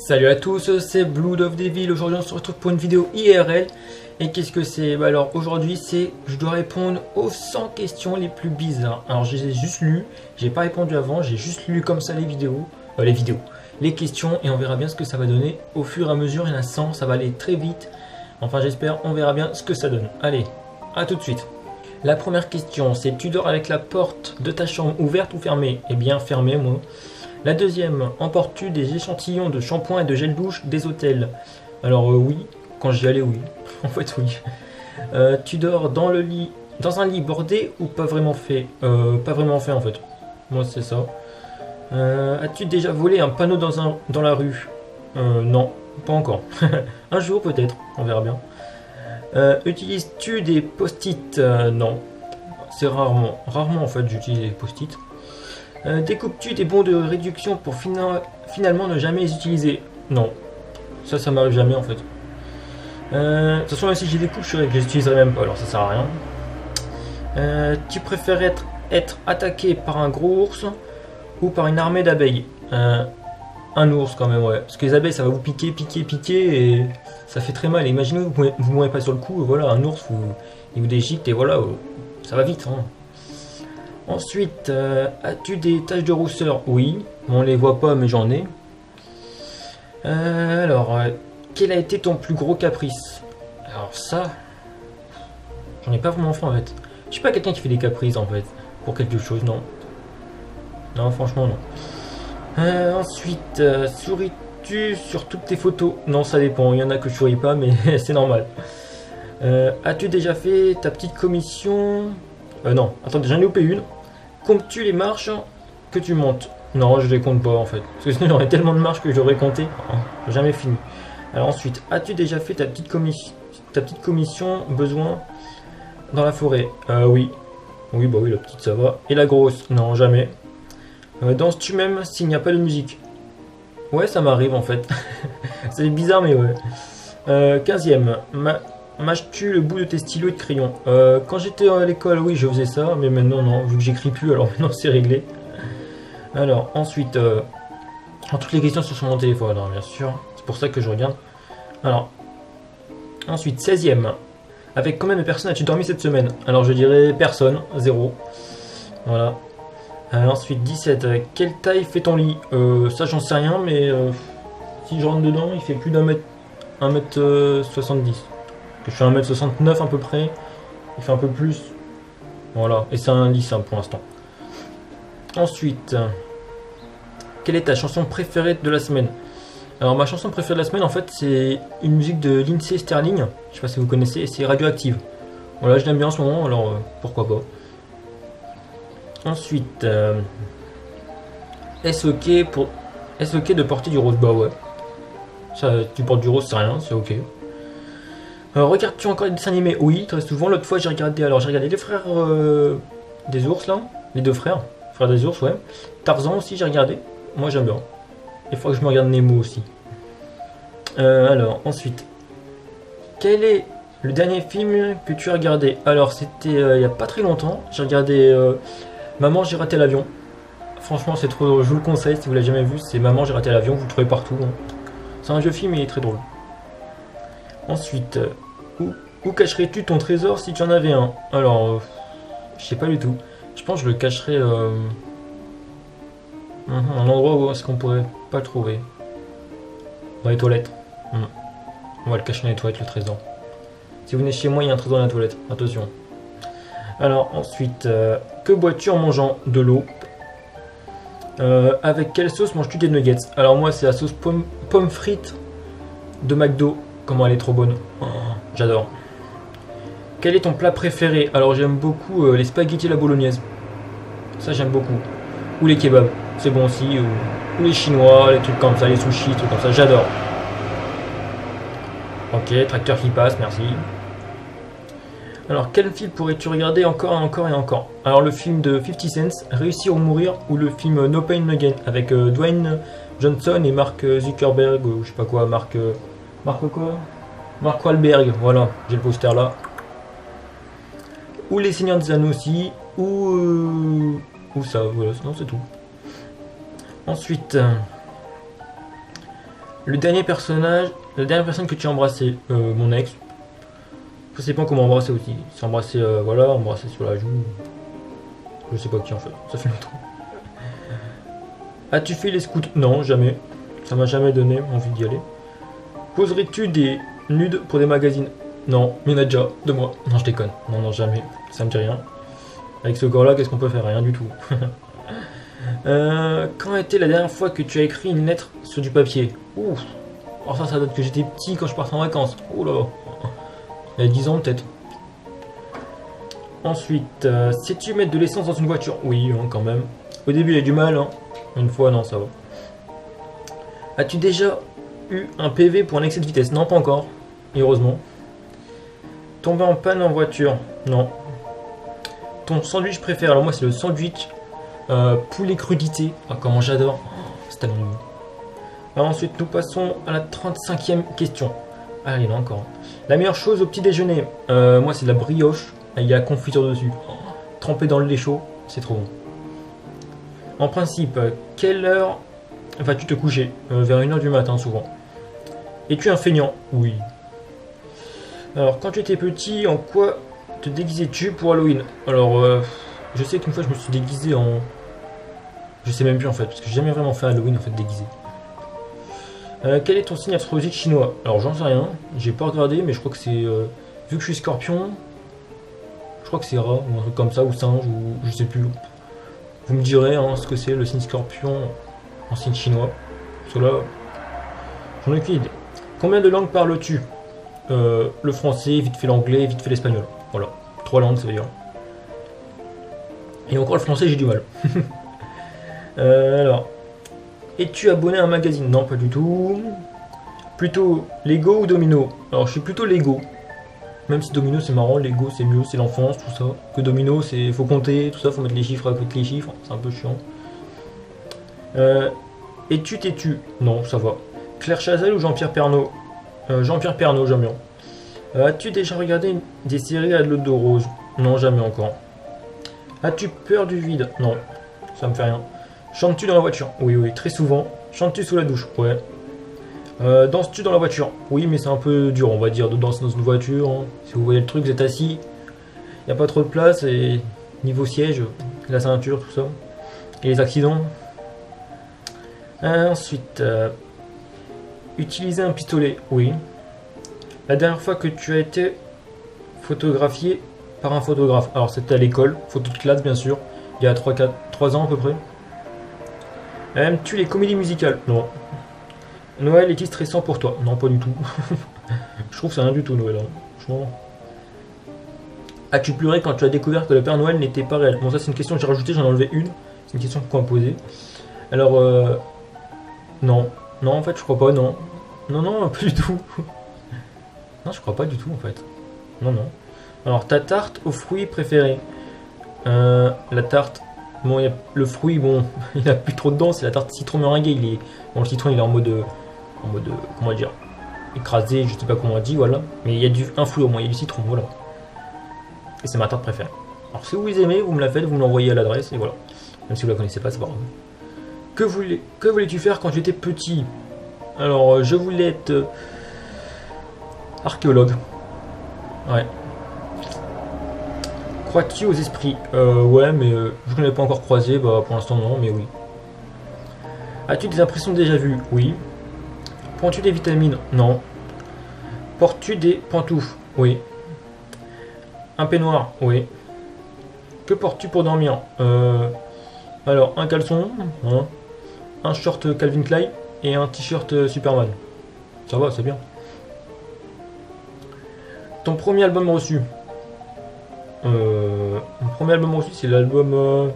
Salut à tous, c'est Blood of Devil. Aujourd'hui on se retrouve pour une vidéo IRL. Et qu'est-ce que c'est? Alors aujourd'hui je dois répondre aux 100 questions les plus bizarres. Alors je les ai juste lues, j'ai pas répondu avant, j'ai juste lu comme ça les questions, et on verra bien ce que ça va donner. Au fur et à mesure, il y en a 100, ça va aller très vite. Enfin j'espère, on verra bien ce que ça donne. Allez, à tout de suite. La première question, c'est: tu dors avec la porte de ta chambre ouverte ou fermée? Eh bien fermée, moi. La deuxième: emportes-tu des échantillons de shampoing et de gel douche des hôtels? Alors oui, quand j'y allais, oui. En fait, oui. Tu dors dans un lit bordé ou pas vraiment fait? Pas vraiment fait en fait. Moi c'est ça. As-tu déjà volé un panneau dans la rue? Non, pas encore. Un jour peut-être, on verra bien. Utilises-tu des post-it? Non, c'est rarement. Rarement en fait j'utilise des post-it. Découpes-tu des bons de réduction pour finalement ne jamais les utiliser? Non, ça m'arrive jamais en fait. De toute façon, même si j'ai des coupes, je les utiliserai même pas, alors ça sert à rien. Tu préfères être attaqué par un gros ours ou par une armée d'abeilles? Un ours quand même, ouais. Parce que les abeilles, ça va vous piquer, et ça fait très mal. Imaginez, vous mourrez pas sur le coup, voilà, un ours, il vous déchique et voilà, ça va vite. Hein. Ensuite, as-tu des taches de rousseur? Oui, on les voit pas, mais j'en ai. Quel a été ton plus gros caprice? Alors ça, j'en ai pas vraiment fait en fait. Je suis pas quelqu'un qui fait des caprices en fait. Pour quelque chose, non. Non, franchement non. Ensuite, souris-tu sur toutes tes photos? Non, ça dépend. Il y en a que je souris pas, mais c'est normal. As-tu déjà fait ta petite commission? Non. Attendez, j'en ai loupé une. Comptes-tu les marches que tu montes? Non, je les compte pas en fait. Parce que sinon j'aurais tellement de marches que j'aurais compté. Jamais fini. Alors ensuite, as-tu déjà fait ta petite commission besoin dans la forêt? Oui. Oui, bah oui, la petite ça va. Et la grosse? Non, jamais. Danses-tu même s'il n'y a pas de musique? Ouais, ça m'arrive en fait. C'est bizarre, mais ouais. 15e. Mâches-tu le bout de tes stylos et de crayons? Quand j'étais à l'école, oui, je faisais ça, mais maintenant, non, vu que j'écris plus, alors maintenant c'est réglé. Alors, ensuite, toutes les questions sont sur mon téléphone, alors, bien sûr, c'est pour ça que je regarde. Alors, ensuite, 16e. Avec combien de personnes as-tu dormi cette semaine? Alors, je dirais personne, 0. Voilà. Ensuite, 17. Quelle taille fait ton lit? Ça, j'en sais rien, mais si je rentre dedans, il fait plus d'1m 70. Je suis à 1m69 à peu près, il fait un peu plus, voilà, et c'est un lit simple pour l'instant. Ensuite, quelle est ta chanson préférée de la semaine? Alors ma chanson préférée de la semaine en fait c'est une musique de Lindsey Sterling, je sais pas si vous connaissez, c'est Radioactive. Voilà, je l'aime bien en ce moment, alors pourquoi pas. Ensuite, est-ce ok de porter du rose? Bah ouais, ça, tu portes du rose c'est rien, c'est ok. Regardes-tu encore les dessins animés? Oui, très souvent. L'autre fois, j'ai regardé les frères des ours, là. Les deux frères des ours, ouais. Tarzan aussi, j'ai regardé. Moi, j'aime bien. Il faut que je me regarde Nemo aussi. Ensuite. Quel est le dernier film que tu as regardé? Alors, c'était il n'y a pas très longtemps. J'ai regardé Maman, j'ai raté l'avion. Franchement, c'est trop drôle. Je vous le conseille si vous l'avez jamais vu. C'est Maman, j'ai raté l'avion. Vous le trouvez partout. Hein. C'est un vieux film, mais il est très drôle. Ensuite, où cacherais-tu ton trésor si tu en avais un? Alors, je sais pas du tout. Je pense que je le cacherais un endroit où est-ce qu'on pourrait pas le trouver. Dans les toilettes. On va le cacher dans les toilettes, le trésor. Si vous venez chez moi, il y a un trésor dans la toilette. Attention. Alors, ensuite, que bois-tu en mangeant? De l'eau. Avec quelle sauce manges-tu des nuggets? Alors moi, c'est la sauce pomme frites de McDo. Comment elle est trop bonne. Oh, j'adore. Quel est ton plat préféré? Alors j'aime beaucoup les spaghettis à la bolognaise. Ça j'aime beaucoup. Ou les kebabs, c'est bon aussi. Ou les chinois, les trucs comme ça, les sushis, trucs comme ça, j'adore. Ok, tracteur qui passe, merci. Alors quel film pourrais-tu regarder encore et encore et encore? Alors le film de 50 Cent, Réussir ou mourir, ou le film No Pain No Gain avec Dwayne Johnson et Mark Zuckerberg, ou je sais pas quoi, Mark Wahlberg, voilà, j'ai le poster là. Ou les Seigneurs des Anneaux aussi, ou ça, voilà, non c'est tout. Ensuite, Le dernier personnage, la dernière personne que tu as embrassé, mon ex. Je sais pas comment embrasser aussi. C'est embrasser, voilà, embrasser sur la joue. Je sais pas qui en fait, ça fait longtemps. As-tu fait les scouts? Non, jamais. Ça m'a jamais donné envie d'y aller. Poserais-tu des nudes pour des magazines? Non, mais il y en a déjà, 2 mois. Non, je déconne. Non, non, jamais. Ça me dit rien. Avec ce corps-là, qu'est-ce qu'on peut faire? Rien du tout. Quand était la dernière fois que tu as écrit une lettre sur du papier? Ouf. Alors ça date que j'étais petit quand je partais en vacances. Oh là. Il y a 10 ans peut-être. Ensuite, sais-tu mettre de l'essence dans une voiture? Oui, hein, quand même. Au début, il y a du mal. Hein. Une fois, non, ça va. As-tu déjà eu un PV pour un excès de vitesse? Non, pas encore. Et heureusement. Tomber en panne en voiture? Non. Ton sandwich préféré? Alors moi, c'est le sandwich poulet crudité. Ah, comment j'adore. Oh, c'est tellement bon. Alors ensuite, nous passons à la 35e question. Ah, il y en a encore. La meilleure chose au petit déjeuner? Moi, c'est la brioche. Il y a la confiture dessus. Oh, trempé dans le lait chaud. C'est trop bon. En principe, quelle heure vas-tu te coucher? Vers 1h du matin, souvent. Es-tu un feignant? Oui. Alors, quand tu étais petit, en quoi te déguisais-tu pour Halloween? Alors, je sais qu'une fois, je me suis déguisé en... Je sais même plus, en fait, parce que j'ai jamais vraiment fait Halloween, en fait, déguisé. Quel est ton signe astrologique chinois? Alors, j'en sais rien. J'ai pas regardé, mais je crois que c'est... vu que je suis scorpion, je crois que c'est rat, ou un truc comme ça, ou singe, ou je sais plus. Vous me direz hein, ce que c'est le signe scorpion en signe chinois. Parce que là, j'en ai aucune idée. Combien de langues parles-tu? Le français, vite fait l'anglais, vite fait l'espagnol. Voilà, 3 langues ça veut dire. Et encore le français, j'ai du mal. Alors, es-tu abonné à un magazine? Non, pas du tout. Plutôt Lego ou Domino? Alors, je suis plutôt Lego. Même si Domino c'est marrant, Lego c'est mieux, c'est l'enfance, tout ça. Que Domino c'est faut compter, tout ça, faut mettre les chiffres avec les chiffres, c'est un peu chiant. Es-tu têtu? Non, ça va. Claire Chazal ou Jean-Pierre Pernaut? Jean-Pierre Pernaut, jamais. As-tu déjà regardé des séries à l'eau de rose? Non, jamais encore. As-tu peur du vide? Non, ça me fait rien. Chantes-tu dans la voiture? Oui, oui, très souvent. Chantes-tu sous la douche? Ouais. Danses-tu dans la voiture? Oui, mais c'est un peu dur, on va dire, de danser dans une voiture. Hein. Si vous voyez le truc, vous êtes assis, il n'y a pas trop de place, et niveau siège, la ceinture, tout ça. Et les accidents. Ensuite, utiliser un pistolet? Oui. La dernière fois que tu as été photographié par un photographe? Alors, c'était à l'école, photo de classe, bien sûr, il y a 3 ans à peu près. Aimes-tu les comédies musicales? Non. Noël est-il stressant pour toi? Non, pas du tout. Je trouve que c'est rien du tout, Noël. Hein. Franchement. As-tu pleuré quand tu as découvert que le Père Noël n'était pas réel? Bon, ça, c'est une question que j'ai rajoutée, j'en ai enlevé une. C'est une question qu'on m'a posée. Alors, non. Non, en fait, je crois pas, non. Non, non, pas du tout. Non, je crois pas du tout, en fait. Non, non. Alors, ta tarte aux fruits préférée? La tarte. Bon, y a le fruit, bon, il n'a plus trop dedans, c'est la tarte citron meringuée. Il est, bon, le citron, il est en mode, comment dire, écrasé, je sais pas comment on dit, voilà. Mais il y a un fruit au moins, il y a du citron, voilà. Et c'est ma tarte préférée. Alors, si vous les aimez, vous me la faites, vous me l'envoyez à l'adresse, et voilà. Même si vous la connaissez pas, c'est pas grave. Que voulais-tu faire quand tu étais petit? Alors, je voulais être archéologue. Ouais. Crois-tu aux esprits? Ouais, mais je ne l'ai pas encore croisé, bah pour l'instant non, mais oui. As-tu des impressions déjà vues? Oui. Prends-tu des vitamines? Non. Portes-tu des pantoufles? Oui. Un peignoir? Oui. Que portes-tu pour dormir? Alors, un caleçon, hein, un short Calvin Klein et un t-shirt Superman. Ça va, c'est bien. Ton premier album reçu? Mon premier album reçu, c'est l'album...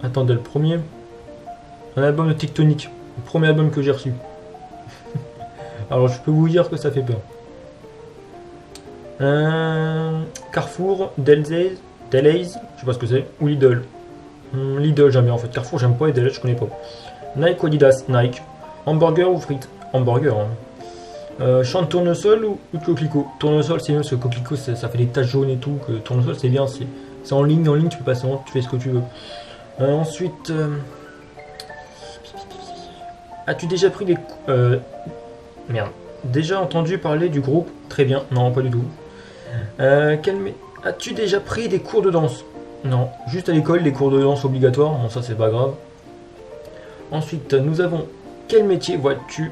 Attendez, le premier? Un album de Tectonic. Le premier album que j'ai reçu. Alors, je peux vous dire que ça fait peur. Carrefour, Delhaize, je sais pas ce que c'est, ou Lidl. Lidl, jamais en fait. Carrefour, j'aime pas, et Delhaize, je connais pas. Nike ou Adidas? Nike. Hamburger ou frites? Hamburger. Hein. Chante tournesol ou coquelicot? Tournesol, c'est mieux parce que coquelicot, ça fait des taches jaunes et tout. Que tournesol, c'est bien, c'est en ligne, tu peux passer en, tu fais ce que tu veux. Ensuite, As-tu déjà pris des... Merde. Déjà entendu parler du groupe? Très bien. Non, pas du tout. As-tu déjà pris des cours de danse? Non. Juste à l'école, les cours de danse obligatoires. Bon, ça, c'est pas grave. Ensuite, nous avons... Quel métier vois-tu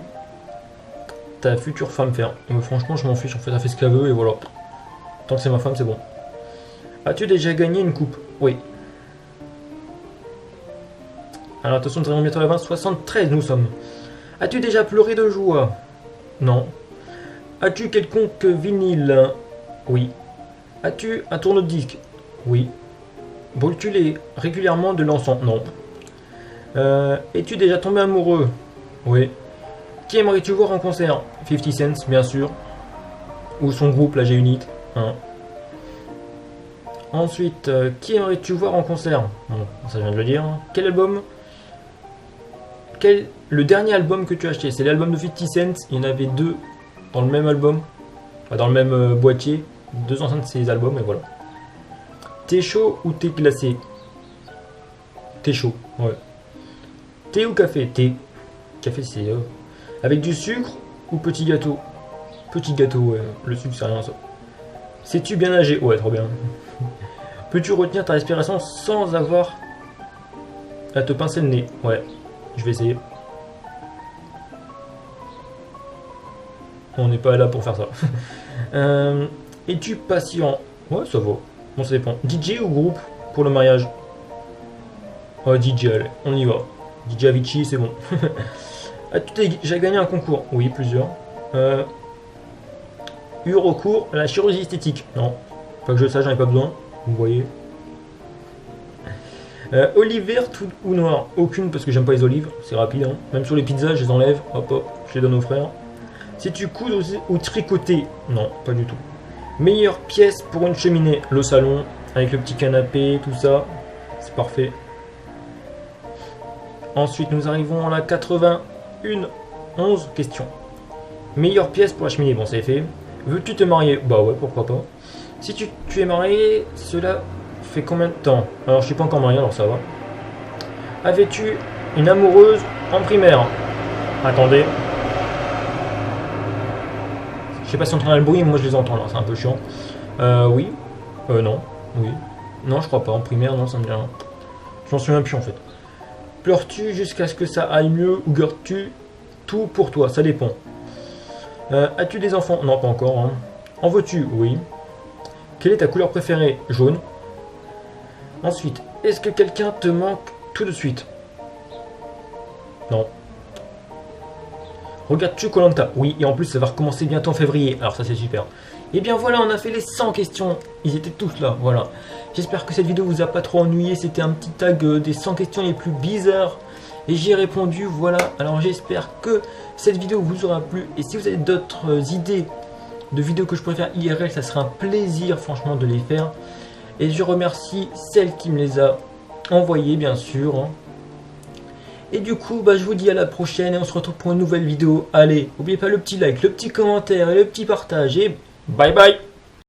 ta future femme faire? Franchement, je m'en fiche. En fait, elle fait ce qu'elle veut et voilà. Tant que c'est ma femme, c'est bon. As-tu déjà gagné une coupe? Oui. Alors attention, nous arrivons bientôt à la 73, nous sommes. As-tu déjà pleuré de joie? Non. As-tu quelconque vinyle? Oui. As-tu un tourne-disque? Oui. Brûles-tu régulièrement de l'encens? Non. Es-tu déjà tombé amoureux? Oui. Qui aimerais-tu voir en concert? 50 Cent, bien sûr. Ou son groupe, la G-Unit. Hein. Ensuite, qui aimerais-tu voir en concert? Bon, ça je viens de le dire. Quel album? Le dernier album que tu as acheté? C'est l'album de 50 Cent. Il y en avait deux dans le même album. Enfin, dans le même boîtier. Deux enceintes de ces albums, et voilà. Thé chaud ou thé glacé? Thé chaud, ouais. Thé ou café? Thé. Café, c'est... Avec du sucre ou petit gâteau? Petit gâteau, ouais. Le sucre, c'est rien, ça. Sais-tu bien nager? Ouais, trop bien. Peux-tu retenir ta respiration sans avoir à te pincer le nez? Ouais, je vais essayer. On n'est pas là pour faire ça. Es-tu patient? Ouais, ça va. Bon, ça dépend. DJ ou groupe pour le mariage? Oh, DJ, allez, on y va. DJ Avicii, c'est bon. As-tu déjà gagné un concours? Oui, plusieurs. Eu recours à la chirurgie esthétique? Non. Pas que je sache, j'en ai pas besoin. Vous voyez. Olive verte ou noire? Aucune parce que j'aime pas les olives. C'est rapide. Hein. Même sur les pizzas, je les enlève. Hop hop, je les donne aux frères. Si tu coudre ou tricoter? Non, pas du tout. Meilleure pièce pour une cheminée? Le salon, avec le petit canapé, tout ça. C'est parfait. Ensuite, nous arrivons à la 11 question. Meilleure pièce pour la cheminée? Bon, c'est fait. Veux-tu te marier? Bah ouais, pourquoi pas. Si tu es marié, cela fait combien de temps? Alors, je suis pas encore marié, alors ça va. Avais-tu une amoureuse en primaire? Attendez. Je sais pas si on entend le bruit, mais moi je les entends là, c'est un peu chiant. Oui. Non. Oui. Non, je crois pas. En primaire, non, ça me dit rien. Je m'en souviens plus en fait. Pleures-tu jusqu'à ce que ça aille mieux ou gardes-tu tout pour toi? Ça dépend. As-tu des enfants? Non, pas encore. Hein. En veux-tu? Oui. Quelle est ta couleur préférée? Jaune. Ensuite, est-ce que quelqu'un te manque tout de suite? Non. Regardes-tu Koh-Lanta? Oui, et en plus ça va recommencer bientôt en février, alors ça c'est super. Et bien voilà, on a fait les 100 questions, ils étaient tous là, voilà. J'espère que cette vidéo vous a pas trop ennuyé, c'était un petit tag des 100 questions les plus bizarres. Et j'y ai répondu, voilà. Alors j'espère que cette vidéo vous aura plu. Et si vous avez d'autres idées de vidéos que je pourrais faire IRL, ça sera un plaisir franchement de les faire. Et je remercie celle qui me les a envoyées bien sûr. Hein. Et du coup, bah, je vous dis à la prochaine et on se retrouve pour une nouvelle vidéo. Allez, n'oubliez pas le petit like, le petit commentaire et le petit partage. Et bye bye!